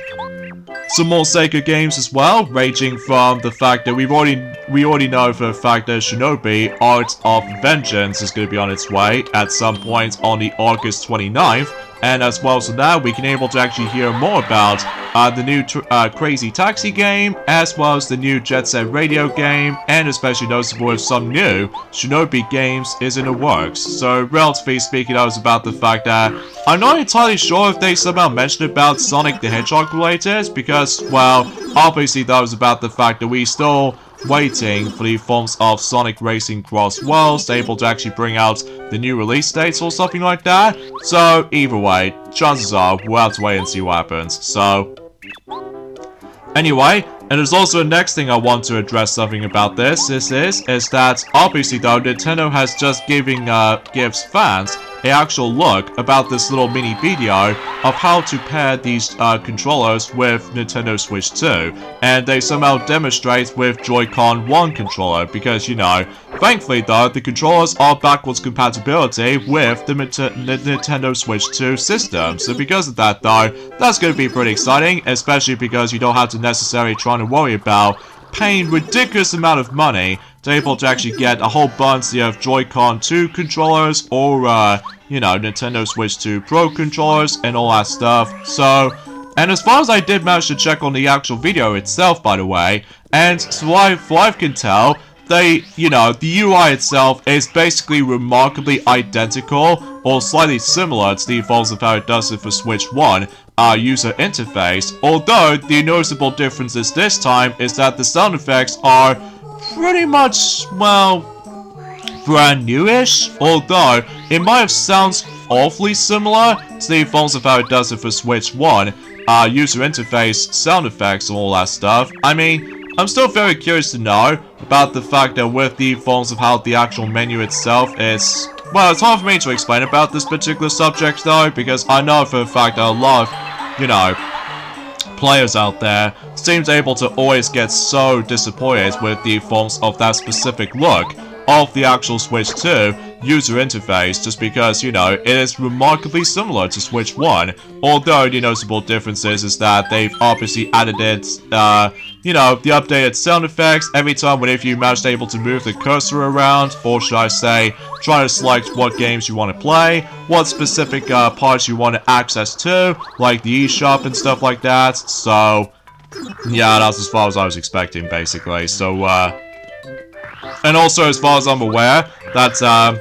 A: some more Sega games as well, ranging from the fact that we already know for the fact that Shinobi Art of Vengeance is going to be on its way at some point on the August 29th, and as well as that, we can able to actually hear more about the new Crazy Taxi game, as well as the new Jet Set Radio game, and especially noticeable with some new Shinobi games is in the works. So relatively speaking, that was about the fact that I'm not entirely sure if they somehow mentioned about Sonic the Hedgehog related, because, well, obviously that was about the fact that we still waiting for the forms of Sonic Racing Cross Worlds, able to actually bring out the new release dates or something like that. So either way, chances are we'll have to wait and see what happens. So anyway, and there's also the next thing I want to address something about this. Is that obviously though Nintendo has just gives fans an actual look about this little mini video of how to pair these controllers with Nintendo Switch 2, and they somehow demonstrate with Joy-Con 1 controller, because, you know, thankfully though, the controllers are backwards compatibility with the Nintendo Switch 2 system, so because of that though, that's going to be pretty exciting, especially because you don't have to necessarily try to worry about paying ridiculous amount of money to be able to actually get a whole bunch of Joy-Con 2 controllers or, you know, Nintendo Switch 2 Pro controllers and all that stuff. So, and as far as I did manage to check on the actual video itself, by the way, and so what I can tell, you know, the UI itself is basically remarkably identical or slightly similar to the defaults of how it does it for Switch 1. user interface, although the noticeable differences this time is that the sound effects are pretty much, well, brand newish, although it might have sounds awfully similar to the forms of how it does it for Switch 1, user interface, sound effects, and all that stuff. I mean, I'm still very curious to know about the fact that with the forms of how the actual menu itself is... Well, it's hard for me to explain about this particular subject though, because I know for a fact that a lot of, you know, players out there seems able to always get so disappointed with the forms of that specific look of the actual Switch 2 user interface, just because, you know, it is remarkably similar to Switch 1, although the noticeable difference is that they've obviously added it, you know, the updated sound effects every time whenever you manage able to move the cursor around, or should I say, try to select what games you want to play, what specific parts you want to access to, like the eShop and stuff like that. So, yeah, that's as far as I was expecting, basically. So, and also, as far as I'm aware, that,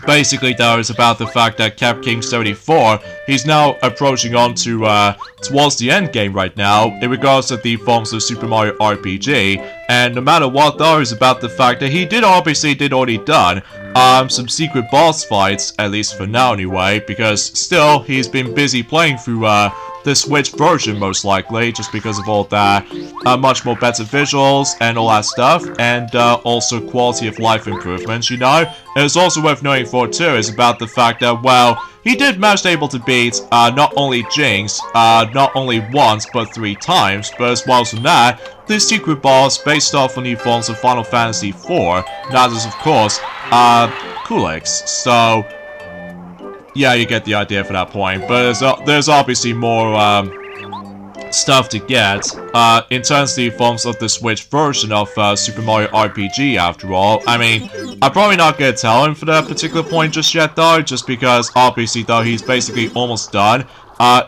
A: basically, though, it's about the fact that Cap King 74, he's now approaching on to, towards the end game right now, in regards to the forms of Super Mario RPG, and no matter what, though, it's about the fact that he did already done, some secret boss fights, at least for now anyway, because still, he's been busy playing through, the Switch version, most likely, just because of all that, much more better visuals and all that stuff, and also quality of life improvements, you know. It's also worth noting for too, is about the fact that, well, he did manage able to beat not only Jinx, not only once, but 3 times, but as well as that, the secret boss based off on the forms of Final Fantasy IV, that is, of course, Kulix. So, yeah, you get the idea for that point, but there's obviously more, stuff to get, in terms of the forms of the Switch version of, Super Mario RPG, after all. I mean, I'm probably not gonna tell him for that particular point just yet, though, just because, obviously, though, he's basically almost done,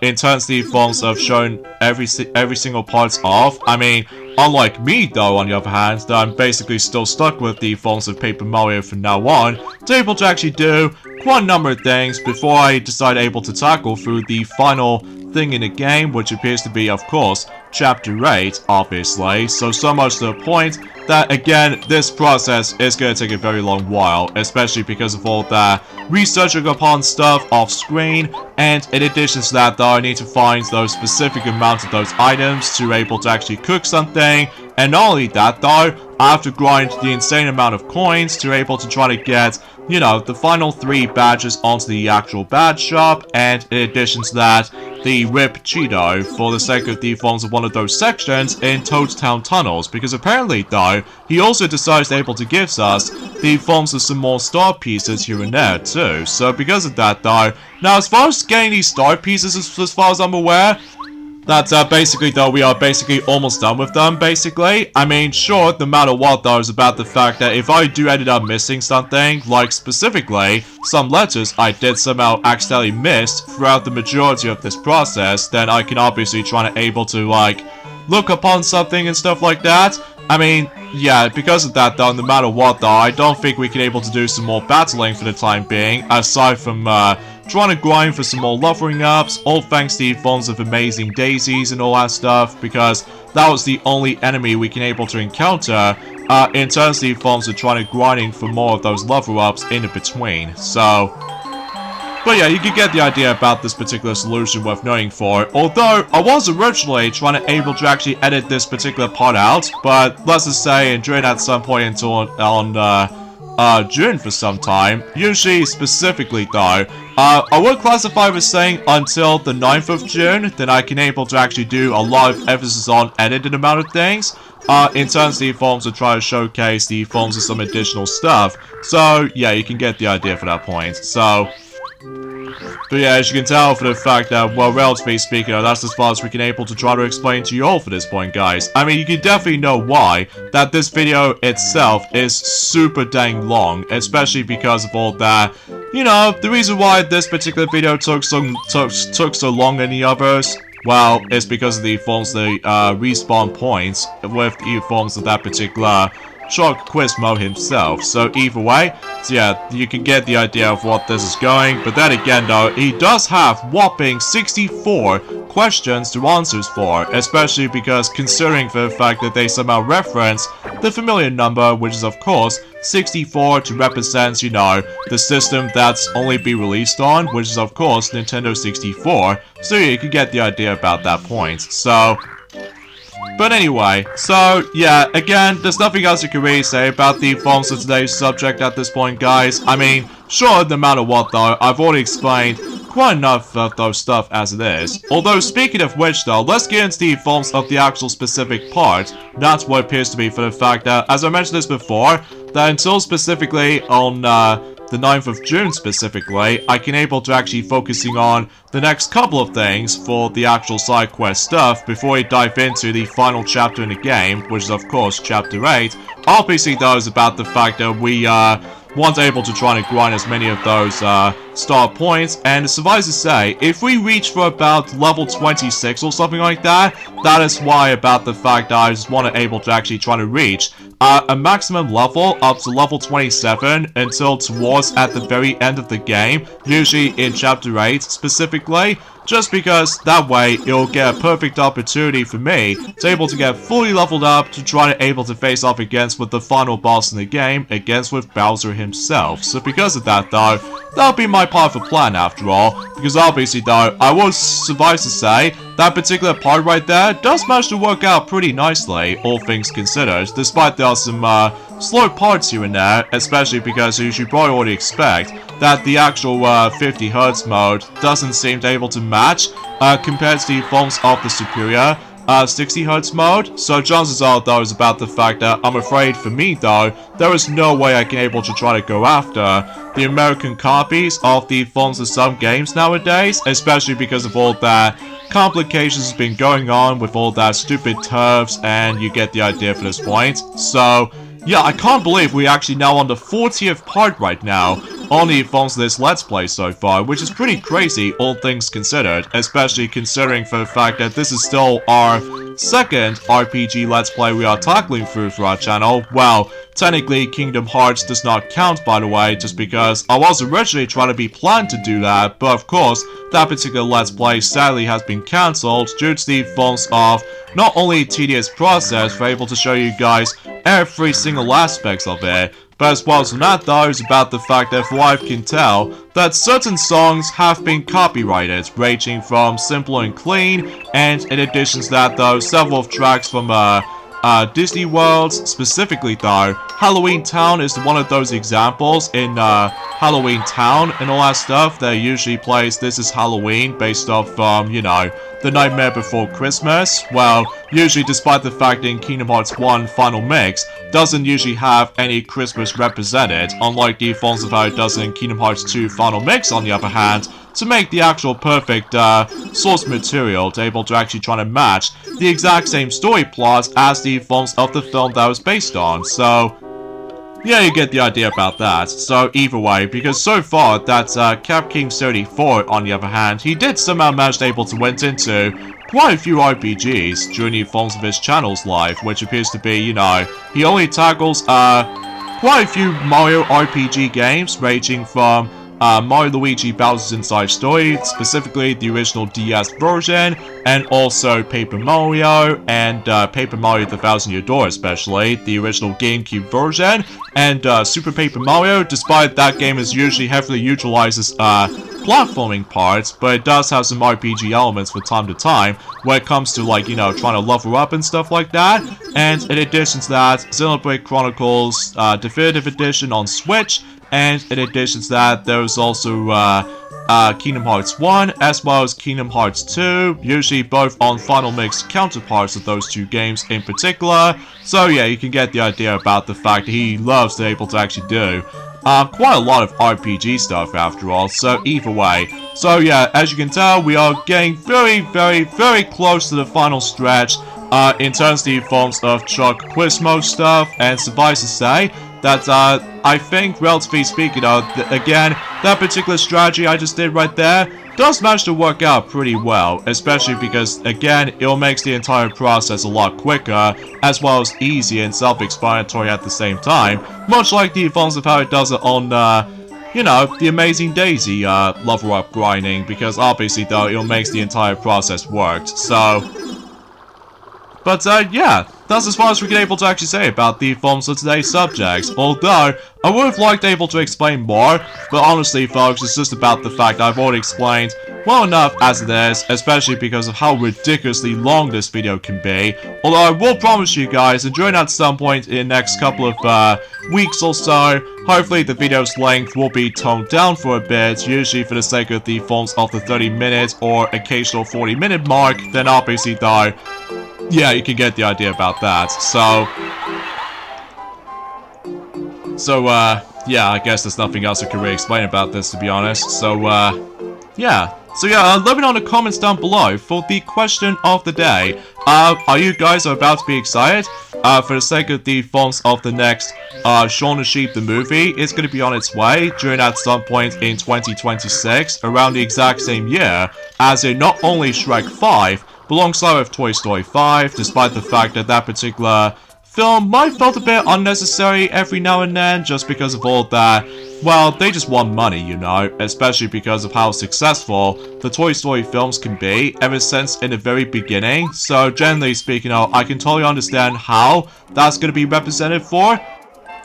A: in terms of the forms of showing every single parts off. I mean, unlike me, though, on the other hand, that I'm basically still stuck with the forms of Paper Mario from now on, to able to actually do quite a number of things before I decide able to tackle through the final thing in the game, which appears to be, of course, Chapter 8, obviously. So much to the point that, again, this process is going to take a very long while, especially because of all the researching upon stuff off screen, and in addition to that, though, I need to find those specific amounts of those items to able to actually cook something, and not only that, though, I have to grind the insane amount of coins to able to try to get, you know, the final 3 badges onto the actual badge shop, and in addition to that, the Rip Cheeto for the sake of the forms of one of those sections in Toadstown Tunnels, because apparently, though, he also decides able to give us the forms of some more star pieces here and there, too. So because of that, though, now as far as getting these star pieces, as far as I'm aware, that's basically, though, we are basically almost done with them, basically. I mean, sure, no matter what, though, is about the fact that if I do end up missing something, like specifically, some letters I did somehow accidentally miss throughout the majority of this process, then I can obviously try to able to, like, look upon something and stuff like that. I mean, yeah, because of that, though, no matter what, though, I don't think we can able to do some more battling for the time being, aside from, trying to grind for some more levering ups, all thanks to the forms of amazing daisies and all that stuff, because that was the only enemy we can able to encounter, in terms of the forms of trying to grinding for more of those level ups in between. So, but yeah, you can get the idea about this particular solution worth knowing for, although I was originally trying to able to actually edit this particular part out, but let's just say, and during at some point until on June for some time, usually specifically though, I would classify as saying until the 9th of June, then I can able to actually do a lot of emphasis on edited amount of things, in terms of the forms to try to showcase the forms of some additional stuff. So yeah, you can get the idea for that point. So, but yeah, as you can tell for the fact that, well, relatively speaking, that's as far as we can able to try to explain to you all for this point, guys. I mean, you can definitely know why that this video itself is super dang long, especially because of all that. You know, the reason why this particular video took so long than the others, well, it's because of the forms, the respawn points with the forms of that particular Chuck Quizmo himself. So either way, so yeah, you can get the idea of what this is going. But then again though, he does have whopping 64 questions to answers for, especially because considering the fact that they somehow reference the familiar number, which is of course 64 to represent, you know, the system that's only be released on, which is of course Nintendo 64. So yeah, you can get the idea about that point. So but anyway, so yeah, again, there's nothing else you can really say about the forms of today's subject at this point, guys. I mean, sure, no matter what though, I've already explained quite enough of those stuff as it is. Although, speaking of which though, let's get into the forms of the actual specific part. That's what appears to be for the fact that, as I mentioned this before, that until specifically on the 9th of June specifically, I can able to actually focusing on the next couple of things for the actual side quest stuff before we dive into the final chapter in the game, which is of course chapter 8. Obviously though is about the fact that we weren't able to try and grind as many of those star points, and suffice to say, if we reach for about level 26 or something like that, that is why about the fact that I just want to able to actually try to reach a maximum level up to level 27 until towards at the very end of the game, usually in chapter 8 specifically, just because that way it'll get a perfect opportunity for me to able to get fully leveled up to try to able to face off against with the final boss in the game, against with Bowser himself. So because of that though, that'll be my part of the plan after all, because obviously though, I will suffice to say, that particular part right there does manage to work out pretty nicely, all things considered, despite there are some slow parts here and there, especially because you should probably already expect that the actual 50Hz mode doesn't seem to able to match compared to the forms of the superior 60Hz mode. So chances are though is about the fact that I'm afraid for me though, there is no way I can able to try to go after the American copies of the forms of some games nowadays, especially because of all that complications has been going on with all that stupid turfs, and you get the idea for this point. So yeah, I can't believe we're actually now on the 40th part right now on the forms of this Let's Play so far, which is pretty crazy, all things considered, especially considering for the fact that this is still our second RPG Let's Play we are tackling through for our channel. Well, technically Kingdom Hearts does not count, by the way, just because I was originally trying to be planned to do that, but of course, that particular Let's Play sadly has been cancelled due to the forms of not only tedious process for able to show you guys every single aspect of it, but as well as that though is about the fact that from what I can tell, that certain songs have been copyrighted, ranging from Simple and Clean, and in addition to that though, several tracks from Disney World, specifically though, Halloween Town is one of those examples in Halloween Town and all that stuff that usually plays This Is Halloween based off from, you know, The Nightmare Before Christmas. Well, usually despite the fact that in Kingdom Hearts 1 Final Mix doesn't usually have any Christmas represented, unlike the forms of how it does in Kingdom Hearts 2 Final Mix on the other hand, to make the actual perfect source material to able to actually try to match the exact same story plot as the forms of the film that was based on. So yeah, you get the idea about that. So either way, because so far that Cap King 34 on the other hand, he did somehow manage to able to went into quite a few RPGs during the forms of his channel's life, which appears to be, you know, he only tackles quite a few Mario RPG games, ranging from Mario Luigi Bowser's Inside Story, specifically the original DS version, and also Paper Mario, and Paper Mario The Thousand Year Door especially, the original GameCube version, and Super Paper Mario, despite that game is usually heavily utilizes platforming parts, but it does have some RPG elements from time to time, when it comes to, like, you know, trying to level up and stuff like that. And in addition to that, Xenoblade Chronicles Definitive Edition on Switch, and in addition to that, there's also Kingdom Hearts 1, as well as Kingdom Hearts 2, usually both on Final Mix counterparts of those two games in particular. So yeah, you can get the idea about the fact that he loves to be able to actually do quite a lot of RPG stuff after all, so either way. So yeah, as you can tell, we are getting very, very, very close to the final stretch in terms of the forms of Chuck Quizmo stuff, and suffice to say that I think, relatively speaking, again, that particular strategy I just did right there does manage to work out pretty well, especially because, again, it makes the entire process a lot quicker, as well as easy and self-explanatory at the same time, much like the forms of how it does it on, you know, the Amazing Daisy level up grinding, because obviously, though, it makes the entire process work, so... But, yeah, that's as far as we can able to actually say about the forms of today's subjects, although I would have liked able to explain more, but honestly, folks, it's just about the fact I've already explained well enough as it is, especially because of how ridiculously long this video can be, although I will promise you guys, enjoying at some point in the next couple of, weeks or so, hopefully the video's length will be toned down for a bit, usually for the sake of the forms of the 30-minute or occasional 40-minute mark, then obviously though, yeah, you can get the idea about that, yeah, I guess there's nothing else I can really explain about this, to be honest, yeah. Let me know in the comments down below for the question of the day. Are you guys about to be excited? For the sake of the forms of the next, Shaun the Sheep the movie, it's going to be on its way during at some point in 2026, around the exact same year, as in not only Shrek 5, but alongside with Toy Story 5, despite the fact that that particular film might have felt a bit unnecessary every now and then, just because of all that. Well, they just want money, you know, especially because of how successful the Toy Story films can be ever since in the very beginning. So generally speaking, I can totally understand how that's going to be represented for.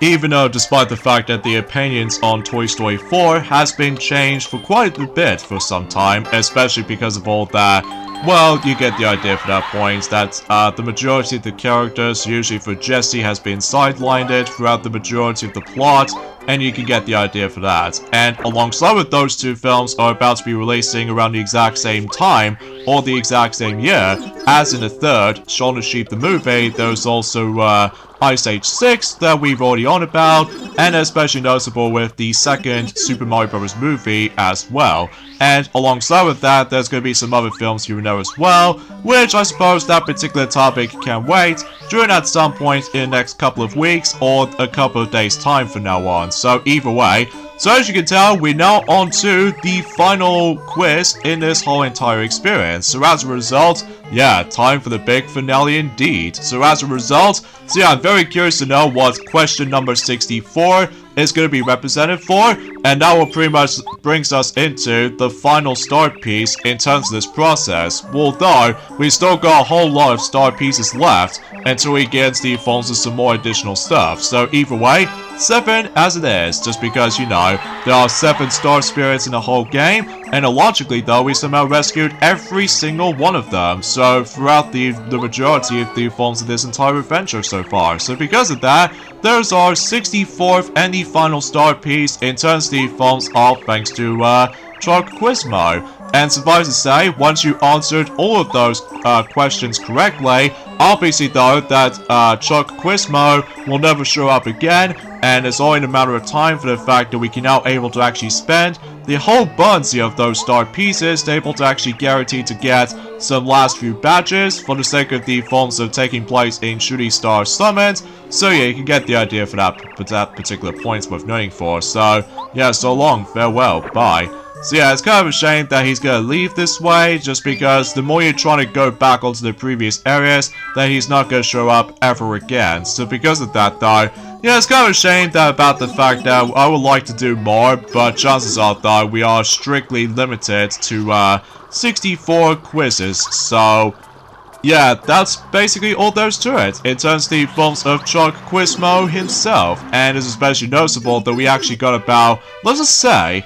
A: Even though, despite the fact that the opinions on Toy Story 4 has been changed for quite a bit for some time, especially because of all that. Well, you get the idea for that point, that the majority of the characters, usually for Jessie, has been sidelined throughout the majority of the plot, and you can get the idea for that. And alongside with those two films are about to be releasing around the exact same time, or the exact same year, as in the third, Shaun the Sheep the movie, there's also, Ice Age 6 that we've already on about, and especially noticeable with the second Super Mario Bros. Movie as well. And alongside with that, there's going to be some other films you know as well, which I suppose that particular topic can wait during at some point in the next couple of weeks or a couple of days time from now on. So either way, so as you can tell, we're now on to the final quiz in this whole entire experience. So as a result, yeah, time for the big finale indeed. So as a result, I'm very curious to know what question number 64 is going to be represented for, and that will pretty much brings us into the final start piece in terms of this process. Although, we still got a whole lot of start pieces left until we get into the forms of some more additional stuff. So either way, 7 as it is, just because, you know, there are 7 star spirits in the whole game, and logically though, we somehow rescued every single one of them, so throughout the majority of the forms of this entire adventure so far. So because of that, there's our 64th and the final star piece in terms of the forms of thanks to Chuck Quizmo. And suffice to say, once you answered all of those questions correctly, obviously though, that Chuck Quizmo will never show up again, and it's only a matter of time for the fact that we can now able to actually spend the whole bunch of those star pieces to able to actually guarantee to get some last few badges for the sake of the forms of taking place in Shooting Star Summit. So yeah, you can get the idea for that particular point worth noting for. So yeah, so long, farewell, bye. So yeah, it's kind of a shame that he's gonna leave this way, just because the more you're trying to go back onto the previous areas, then he's not gonna show up ever again. So because of that though, yeah, it's kind of a shame that about the fact that I would like to do more, but chances are though, we are strictly limited to 64 quizzes, so yeah, that's basically all there is to it in terms of the forms of Chuck Quizmo himself, and it's especially noticeable that we actually got about, let's just say,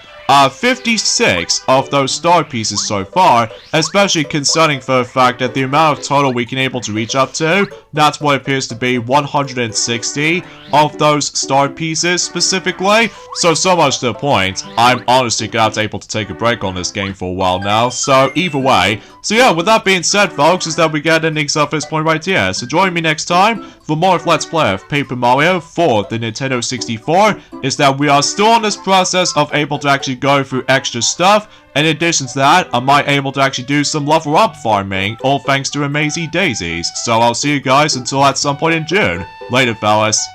A: 56 of those star pieces so far, especially concerning for the fact that the amount of total we can able to reach up to, that's what appears to be 160 of those star pieces specifically. So much to the point, I'm honestly gonna have to able to take a break on this game for a while now, so either way. So yeah, with that being said folks, is that we get endings of this point right here. So join me next time for more of Let's Play of Paper Mario for the Nintendo 64, is that we are still in this process of able to actually go through extra stuff, and in addition to that, I might able to actually do some level up farming, all thanks to Amazing Daisies. So I'll see you guys until at some point in June. Later fellas.